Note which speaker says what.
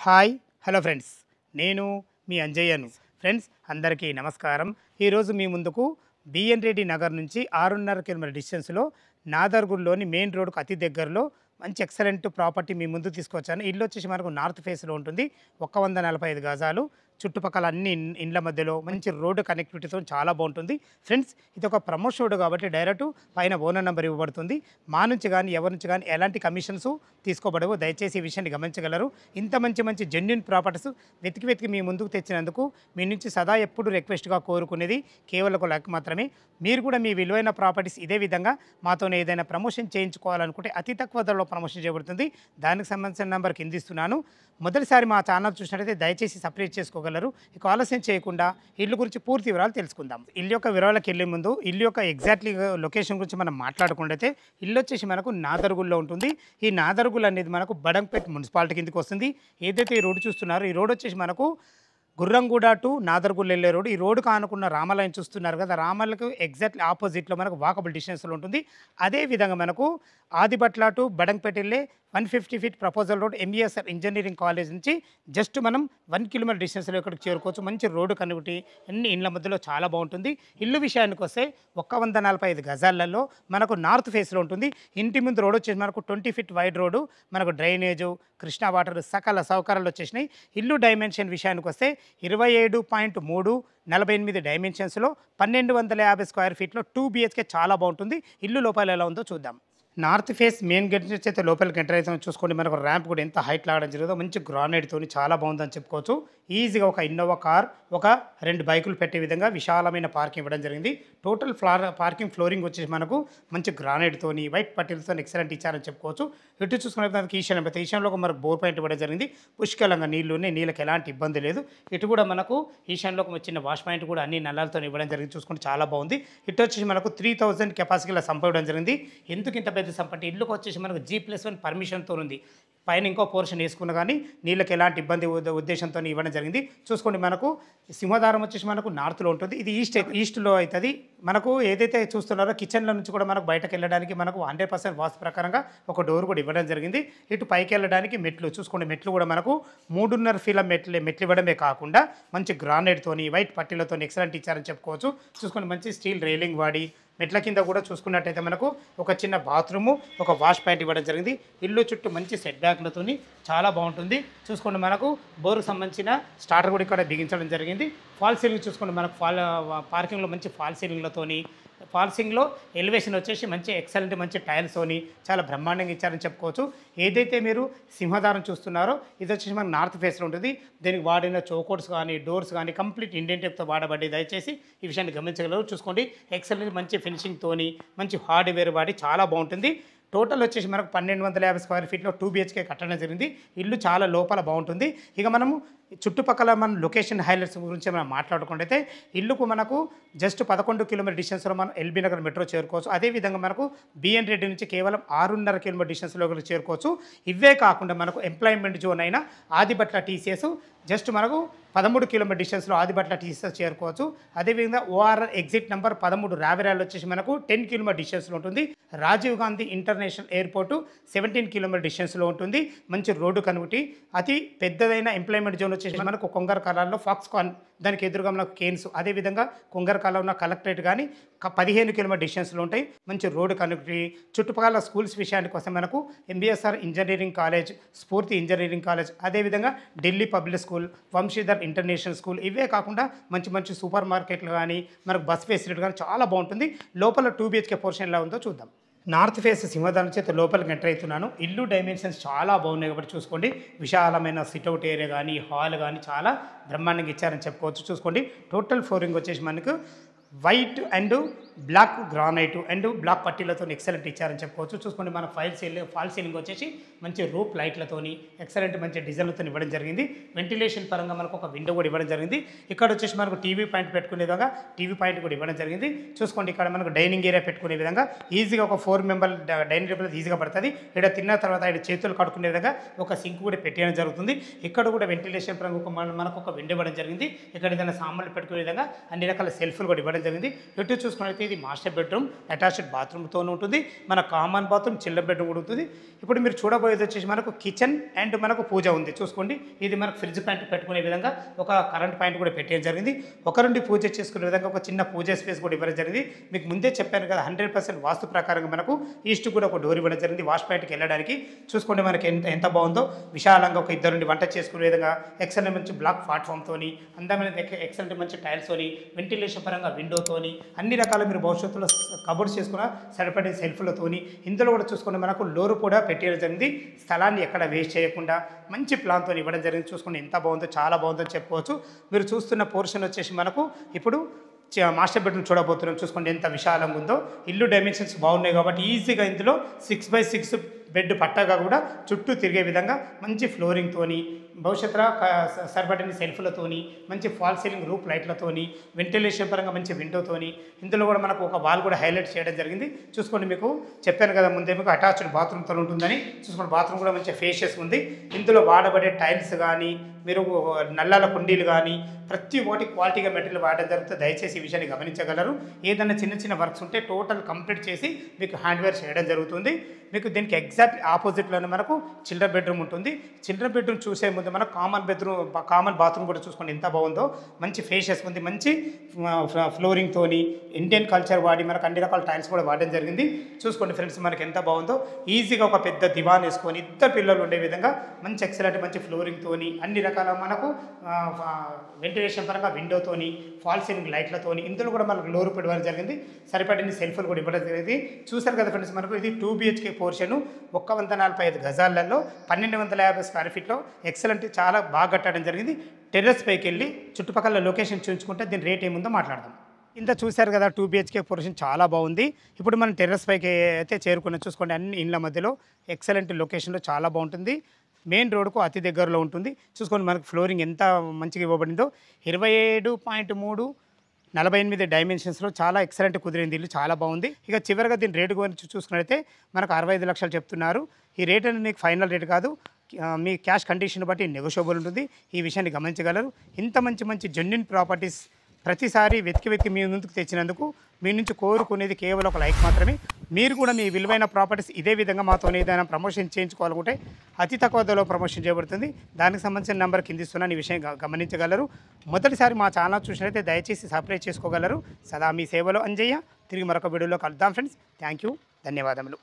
Speaker 1: Hi hello friends, నేను మీ అంజయ్యను. Friends అందరికీ నమస్కారం. ఈరోజు మీ ముందుకు బిఎన్ రెడ్డి నగర్ నుంచి 6.5 కిలోమీటర్ డిస్టెన్స్లో నాదర్గుల్లోని మెయిన్ రోడ్కు అతి దగ్గరలో మంచి ఎక్సలెంట్ ప్రాపర్టీ మీ ముందు తీసుకొచ్చాను. ఇల్లు వచ్చేసి మనకు నార్త్ ఫేస్లో ఉంటుంది. 145 గజాలు, చుట్టుపక్కల అన్ని ఇండ్ల మధ్యలో మంచి రోడ్డు కనెక్టివిటీతో చాలా బాగుంటుంది. ఫ్రెండ్స్ ఇది ఒక ప్రమోషన్ రోడ్డు కాబట్టి డైరెక్ట్ పైన ఓనర్ నెంబర్ ఇవ్వబడుతుంది. మా నుంచి కానీ ఎవరి నుంచి కానీ ఎలాంటి కమిషన్స్ తీసుకోబడవు. దయచేసి ఈ విషయాన్ని గమనించగలరు. ఇంత మంచి జెన్యూన్ ప్రాపర్టీస్ వెతికి మీ ముందుకు తెచ్చినందుకు మీ నుంచి సదా ఎప్పుడు రిక్వెస్ట్గా కోరుకునేది కేవలం ఒక లైక్ మాత్రమే. మీరు కూడా మీ విలువైన ప్రాపర్టీస్ ఇదే విధంగా మాతోనే ఏదైనా ప్రమోషన్ చేయించుకోవాలనుకుంటే అతి తక్కువ ధరలో ప్రమోషన్ చేయబడుతుంది. దానికి సంబంధించిన నెంబర్ కింద ఇస్తున్నాను. మొదటిసారి మా ఛానల్ చూసినట్లయితే దయచేసి సపరేట్ చేసుకోగలరు. ఇక ఆలస్యం చేయకుండా ఇల్లు గురించి పూర్తి వివరాలు తెలుసుకుందాం. ఇల్లు యొక్క వివరాలకు వెళ్ళే ముందు ఇల్లు యొక్క ఎగ్జాక్ట్లీ లొకేషన్ గురించి మనం మాట్లాడుకుంటే ఇల్లు వచ్చేసి మనకు నాదర్గుల్లో ఉంటుంది. ఈ నాదర్గుల్ అనేది మనకు బడంపేట్ మున్సిపాలిటీ కిందకి వస్తుంది. ఏదైతే ఈ రోడ్డు చూస్తున్నారో ఈ రోడ్ వచ్చేసి మనకు గుర్రంగూడ టు నాదర్గుల్ వెళ్ళే రోడ్. ఈ రోడ్డుకు ఆనుకున్న రామలయం చూస్తున్నారు కదా, రామలకు ఎగ్జాక్ట్లీ ఆపోజిట్లో మనకు వాకబుల్ డిస్టెన్స్లో ఉంటుంది. అదేవిధంగా మనకు ఆదిబట్ల టు బడంపేట వెళ్ళే 150 feet proposal road MBSR engineering college నుంచి జస్ట్ మనం 1 కిలోమీటర్ డిస్టెన్స్లో ఇక్కడికి చేరుకోవచ్చు. మంచి రోడ్డు కనెక్టివిటీ అన్ని ఇండ్ల మధ్యలో చాలా బాగుంటుంది. ఇల్లు విషయానికి వస్తే 145 గజాలలో మనకు నార్త్ ఫేస్లో ఉంటుంది. ఇంటి ముందు రోడ్ వచ్చేసి మనకు 20 ఫీట్ వైడ్ రోడ్డు, మనకు డ్రైనేజు, కృష్ణా వాటర్ సకల సౌకర్యాలు వచ్చేసినాయి. ఇల్లు డైమెన్షన్ విషయానికి వస్తే 27.3 48 డైమెన్షన్స్లో 1250 స్క్వేర్ ఫీట్లో 2 BHK చాలా బాగుంటుంది. ఇల్లు లోపల ఎలా ఉందో చూద్దాం. నార్త్ ఫేస్ మెయిన్ గేట్ నుంచి అయితే లోపలికి ఎంటర్ అవుతాం. చూసుకోండి మనకు ర్యాంప్ కూడా ఎంత హైట్ లాగడం జరుగుతుందో మంచి గ్రానైట్తో చాలా బాగుందని చెప్పుకోవచ్చు. ఈజీగా ఒక ఇన్నోవా కార్, ఒక 2 బైకులు పెట్టే విధంగా విశాలమైన పార్కింగ్ ఇవ్వడం జరిగింది. టోటల్ పార్కింగ్ ఫ్లోరింగ్ వచ్చేసి మనకు మంచి గ్రానైట్తోని వైట్ పట్టీలతో ఎక్సలెంట్ ఇచ్చారని చెప్పుకోవచ్చు. ఇటు చూసుకునే దానికి ఈశాన్యంలో మనకు బోర్ పాయింట్ ఇవ్వడం జరిగింది. పుష్కలంగా నీళ్లు ఉన్నాయి, నీళ్ళకి ఎలాంటి ఇబ్బంది లేదు. ఇటు కూడా మనకు ఈశాన్యంలో ఒక చిన్న వాష్ పాయింట్ కూడా అన్ని నల్లాలతో ఇవ్వడం జరిగింది. చూసుకుంటే చాలా బాగుంది. ఇటు వచ్చేసి మనకు 3000 కెపాసిటీలో సంప ఇవ్వడం జరిగింది. ఎందుకు ఇంత పెద్ద సంపటి ఇల్లుకు వచ్చేసి మనకు G+1 పర్మిషన్తో ఉంది. పైన ఇంకో పోర్షన్ వేసుకున్నా కానీ నీళ్ళకి ఎలాంటి ఇబ్బంది ఉద్దేశంతో ఇవ్వడం జరిగింది. చూసుకోండి మనకు సింహదారం వచ్చేసి మనకు నార్త్లో ఉంటుంది. ఇది ఈస్ట్లో అవుతుంది. మనకు ఏదైతే చూస్తున్నారో కిచెన్ల నుంచి కూడా మనకు బయటకు వెళ్ళడానికి మనకు 100% వాస్తు ప్రకారంగా ఒక డోర్ కూడా ఇవ్వడం జరిగింది. ఇటు పైకి వెళ్ళడానికి మెట్లు చూసుకోండి. మెట్లు కూడా మనకు 3.5 ఫీల మెట్లు ఇవ్వడమే కాకుండా మంచి గ్రానైట్తోని వైట్ పట్టీలతో ఎక్సలెంట్ ఇచ్చారని చెప్పుకోవచ్చు. చూసుకోండి మంచి స్టీల్ రైలింగ్ వాడి మెట్ల కింద కూడా చూసుకున్నట్టయితే మనకు ఒక చిన్న బాత్రూము, ఒక వాష్ పాయింట్ ఇవ్వడం జరిగింది. ఇల్లు చుట్టూ మంచి సెట్ బ్యాక్లతో చాలా బాగుంటుంది. చూసుకోండి మనకు బోరుకు సంబంధించిన స్టార్టర్ కూడా ఇక్కడ బిగించడం జరిగింది. ఫాల్ సీలింగ్ చూసుకోండి మనకు పార్కింగ్లో మంచి ఫాల్ సీలింగ్లతోని ఫాల్సింగ్లో ఎలివేషన్ వచ్చేసి మంచి ఎక్సలెంట్ మంచి టైల్స్తోని చాలా బ్రహ్మాండంగా ఇచ్చారని చెప్పుకోవచ్చు. ఏదైతే మీరు సింహదారం చూస్తున్నారో ఇది వచ్చేసి మనకు నార్త్ ఫేస్లో ఉంటుంది. దీనికి వాడిన చౌకోట్స్ కానీ డోర్స్ కానీ కంప్లీట్ ఇండియన్ టైప్తో వాడబడి. దయచేసి ఈ విషయాన్ని గమనించగలరు. చూసుకోండి ఎక్సలెంట్ మంచి ఫినిషింగ్తోని మంచి హార్డ్వేర్ వాడి చాలా బాగుంటుంది. టోటల్ వచ్చేసి మనకు 1250 స్క్వేర్ ఫీట్లో 2 BHK కట్టడం జరిగింది. ఇల్లు చాలా లోపల బాగుంటుంది. ఇక మనము చుట్టుపక్కల మన లొకేషన్ హైలైట్స్ గురించి మనం మాట్లాడుకుంటే ఇల్లుకు మనకు జస్ట్ 11 కిలోమీటర్ డిస్టెన్స్లో మనం ఎల్బీ నగర్ మెట్రో చేరుకోవచ్చు. అదేవిధంగా మనకు బిఎన్ రెడ్డి నుంచి కేవలం 6.5 కిలోమీటర్ డిస్టెన్స్లో చేరుకోవచ్చు. ఇవే కాకుండా మనకు ఎంప్లాయ్మెంట్ జోన్ అయిన ఆదిబట్ల TCS జస్ట్ మనకు 13 కిలోమీటర్ డిస్టెన్స్లో ఆదిబట్ల TCS చేరుకోవచ్చు. అదేవిధంగా ORR ఎగ్జిట్ నెంబర్ 13 రావిరాలు వచ్చేసి మనకు 10 కిలోమీటర్ డిస్టెన్స్లో ఉంటుంది. Rajiv Gandhi international airport 17 kilometre డిస్టెన్స్లో ఉంటుంది. మంచి రోడ్డు కనుగొట్టి అతి పెద్దదైన ఎంప్లాయ్మెంట్ జోన్ వచ్చేసి మనకు కొంగర్ కాలంలో ఫాక్స్కాన్, దానికి ఎదురుగా మనకు కేన్స్, అదేవిధంగా కొంగర్ కాలంలో ఉన్న కలెక్టరేట్ కానీ 15 కిలోమీటర్ డిస్టెన్స్లో ఉంటాయి. మంచి రోడ్డు కనెక్టివిటీ. చుట్టుపక్కల స్కూల్స్ విషయానికి వస్తే మనకు ఎంబీఎస్ఆర్ ఇంజనీరింగ్ కాలేజ్, స్ఫూర్తి ఇంజనీరింగ్ కాలేజ్, అదేవిధంగా Delhi public school, Vamshidhar international school, ఇవే కాకుండా మంచి సూపర్ మార్కెట్లు కానీ మనకు బస్ ఫెసిలిటీ కానీ చాలా బాగుంటుంది. లోపల 2 BHK పోర్షన్ ఎలా ఉందో చూద్దాం. నార్త్ ఫేస్ సింహదారం చేత లోపలికి ఎంటర్ అవుతున్నాను. ఇల్లు డైమెన్షన్స్ చాలా బాగున్నాయి కాబట్టి చూసుకోండి. విశాలమైన సిట్అవుట్ ఏరియా కానీ హాల్ కానీ చాలా బ్రహ్మాండంగా ఇచ్చారని చెప్పుకోవచ్చు. చూసుకోండి టోటల్ ఫ్లోరింగ్ వచ్చేసి మనకు white and black granite and black పట్టీలతో ఎక్సలెంట్ ఇచ్చారని చెప్పుకోవచ్చు. చూసుకోండి మన ఫాల్ సీలింగ్ వచ్చేసి మంచి రూప్ లైట్లతోని ఎక్సలెంట్ మంచి డిజైన్లతో ఇవ్వడం జరిగింది. వెంటిలేషన్ పరంగా మనకు ఒక విండో కూడా ఇవ్వడం జరిగింది. ఇక్కడ వచ్చేసి మనకు టీవీ పాయింట్ పెట్టుకునే విధంగా టీవీ పాయింట్ కూడా ఇవ్వడం జరిగింది. చూసుకోండి ఇక్కడ మనకు డైనింగ్ ఏరియా పెట్టుకునే విధంగా ఈజీగా ఒక 4 మెంబర్ డైనింగ్ టేబుల్ ఈజీగా పడుతుంది. ఇక్కడ తిన్న తర్వాత ఇక్కడ చేతులు కడుక్కునే విధంగా ఒక సింక్ కూడా పెట్టడం జరుగుతుంది. ఇక్కడ కూడా వెంటిలేషన్ పరంగా మనకు ఒక విండో ఇవ్వడం జరిగింది. ఇక్కడ ఏదైనా సామాన్లు పెట్టుకునే విధంగా అన్ని రకాల సెల్ఫ్లు కూడా ఇవ్వడం జరిగింది. ఇటు చూసుకున్నట్లయితే ఇది మాస్టర్ బెడ్రూమ్ అటాచ్డ్ బాత్రూమ్తో ఉంటుంది. మన కామన్ బాత్రూమ్ చిల్డ్రన్ బెడ్రూమ్ కూడా ఉంటుంది. ఇప్పుడు మీరు చూడబోయేది వచ్చేసి మనకు కిచెన్ అండ్ మనకు పూజ ఉంది. చూసుకోండి, ఇది మనకు ఫ్రిడ్జ్ పాయింట్ పెట్టుకునే విధంగా ఒక కరెంట్ పాయింట్ కూడా పెట్టేయడం జరిగింది. ఒకరుండి పూజ చేసుకునే విధంగా ఒక చిన్న పూజ స్పేస్ కూడా ఇవ్వడం జరిగింది. మీకు ముందే చెప్పాను కదా, 100% వాస్తు ప్రకారంగా మనకు ఈస్ట్ కూడా ఒక డోర్ ఇవ్వడం జరిగింది వాష్ పాయింట్కి వెళ్ళడానికి. చూసుకోండి మనకి ఎంత బాగుందో, విశాలంగా ఒక ఇద్దరు నుండి వంట చేసుకునే విధంగా ఎక్సలెంట్ మంచి బ్లాక్ ప్లాట్ఫామ్తోని, అందమైన ఎక్సలెంట్ మంచి టైల్స్తోని, వెంటిలేషన్ పరంగా విండోతోని, అన్ని రకాల మీరు భవిష్యత్తులో కబోర్డ్స్ చేసుకున్న సరిపడే సెల్ఫ్లతోని, ఇందులో కూడా చూసుకుంటే మనకు లోరు కూడా పెట్టేయడం జరిగింది. స్థలాన్ని ఎక్కడ వేస్ట్ చేయకుండా మంచి ప్లాన్తో ఇవ్వడం జరిగింది. చూసుకోండి ఎంత బాగుందో, చాలా బాగుందని చెప్పుకోవచ్చు. మీరు చూస్తున్న పోర్షన్ వచ్చేసి మనకు ఇప్పుడు మాస్టర్ బెడ్రూమ్ చూడబోతున్నాం. చూసుకోండి ఎంత విశాలంగా ఉందో. ఇల్లు డైమెన్షన్స్ బాగున్నాయి కాబట్టి ఈజీగా ఇందులో 6x6 బెడ్ పట్టగా కూడా చుట్టూ తిరిగే విధంగా మంచి ఫ్లోరింగ్తోని, భవిష్యత్తులో సరిపడిన సెల్ఫ్లతోని, మంచి ఫాల్ సీలింగ్ రూప్ లైట్లతోని, వెంటిలేషన్ పరంగా మంచి విండోతోని, ఇందులో కూడా మనకు ఒక వాల్ కూడా హైలైట్ చేయడం జరిగింది. చూసుకోండి, మీకు చెప్పాను కదా ముందే మీకు అటాచ్డ్ బాత్రూమ్తో ఉంటుందని. చూసుకోండి బాత్రూమ్ కూడా మంచి ఫేషియస్ ఉంది. ఇందులో వాడబడే టైల్స్ కానీ, మీరు నల్లాల కుండీలు కానీ ప్రతి ఒక్కటి క్వాలిటీగా మెటీరియల్ వాడడం జరుగుతుంది. దయచేసి ఈ విషయాన్ని గమనించగలరు. ఏదైనా చిన్న చిన్న వర్క్స్ ఉంటే టోటల్ కంప్లీట్ చేసి మీకు హ్యాండ్వేర్ చేయడం జరుగుతుంది. మీకు దీనికి ఎగ్జాక్ట్ ఆపోజిట్లోనే మనకు చిల్డ్రన్ బెడ్రూమ్ ఉంటుంది. చిల్డ్రన్ బెడ్రూమ్ చూసే ముందు మనకు కామన్ బాత్రూమ్ కూడా చూసుకోండి ఎంత బాగుందో. మంచి ఫేషియస్ ఉంది, మంచి ఫ్లోరింగ్తోని, ఇండియన్ కల్చర్ వాడి మనకు అన్ని రకాల టైల్స్ కూడా వాడడం జరిగింది. చూసుకోండి ఫ్రెండ్స్ మనకి ఎంత బాగుందో. ఈజీగా ఒక పెద్ద దివాన్ వేసుకొని ఇద్దరు పిల్లలు ఉండే విధంగా మంచి ఎక్సలెంట్ మంచి ఫ్లోరింగ్తోని, అన్ని రకాల మనకు వెంటిలేషన్ పరంగా విండోతోని, ఫాల్ సీలింగ్ లైట్లతోని, ఇందులో కూడా మనకు లోరు పెట్టడం జరిగింది. సరిపడిన సెల్ఫ్లు కూడా ఇవ్వడం జరిగింది. చూసారు కదా ఫ్రెండ్స్, మనకు ఇది 2 BHK పోర్షను 145 గజాలలో 1250 స్క్వేర్ ఫీట్లో ఎక్సలెంట్ చాలా బాగా కట్టడం జరిగింది. టెర్రస్ పైకి వెళ్ళి చుట్టుపక్కల లొకేషన్ చూసుకుంటే దీని రేట్ ఏముందో మాట్లాడదాం. ఇంత చూశారు కదా 2 BHK పోర్షన్ చాలా బాగుంది. ఇప్పుడు మనం టెర్రస్ పైకి అయితే చేరుకున్నాం. చూసుకోండి అన్ని ఇండ్ల మధ్యలో ఎక్సలెంట్ లొకేషన్లో చాలా బాగుంటుంది. మెయిన్ రోడ్కు అతి దగ్గరలో ఉంటుంది. చూసుకోండి మనకు ఫ్లోరింగ్ ఎంత మంచిగా ఇవ్వబడిందో. 27.3 48 డైమెన్షన్స్లో చాలా ఎక్సలెంట్ కుదిరింది. ఇల్లు చాలా బాగుంది. ఇక చివరిగా దీని రేటు గురించి చూసుకున్నట్లయితే మనకు 65 లక్షలు చెప్తున్నారు. ఈ రేట్ అనేది మీకు ఫైనల్ రేట్ కాదు, మీ క్యాష్ కండిషన్ బట్టి నెగోషియబుల్ ఉంటుంది. ఈ విషయాన్ని గమనించగలరు. ఇంత మంచి జెన్యూన్ ప్రాపర్టీస్ ప్రతిసారి వెతికి మీ ముందుకు తెచ్చినందుకు మీ నుంచి కోరుకునేది కేవలం ఒక లైక్ మాత్రమే. మీరు కూడా మీ విలువైన ప్రాపర్టీస్ ఇదే విధంగా మాతో ఏదైనా ప్రమోషన్ చేయించుకోవాలనుకుంటే అతి తక్కువ ధరలో ప్రమోషన్ చేయబడుతుంది. దానికి సంబంధించిన నెంబర్ కింద ఇస్తున్నాను. ఈ విషయం గమనించగలరు. మొదటిసారి మా ఛానల్ చూసినట్లయితే దయచేసి సబ్స్క్రైబ్ చేసుకోగలరు. సదా మీ సేవలో అంజయ్య. తిరిగి మరొక వీడియోలో కలుద్దాం ఫ్రెండ్స్. థ్యాంక్ యూ, ధన్యవాదములు.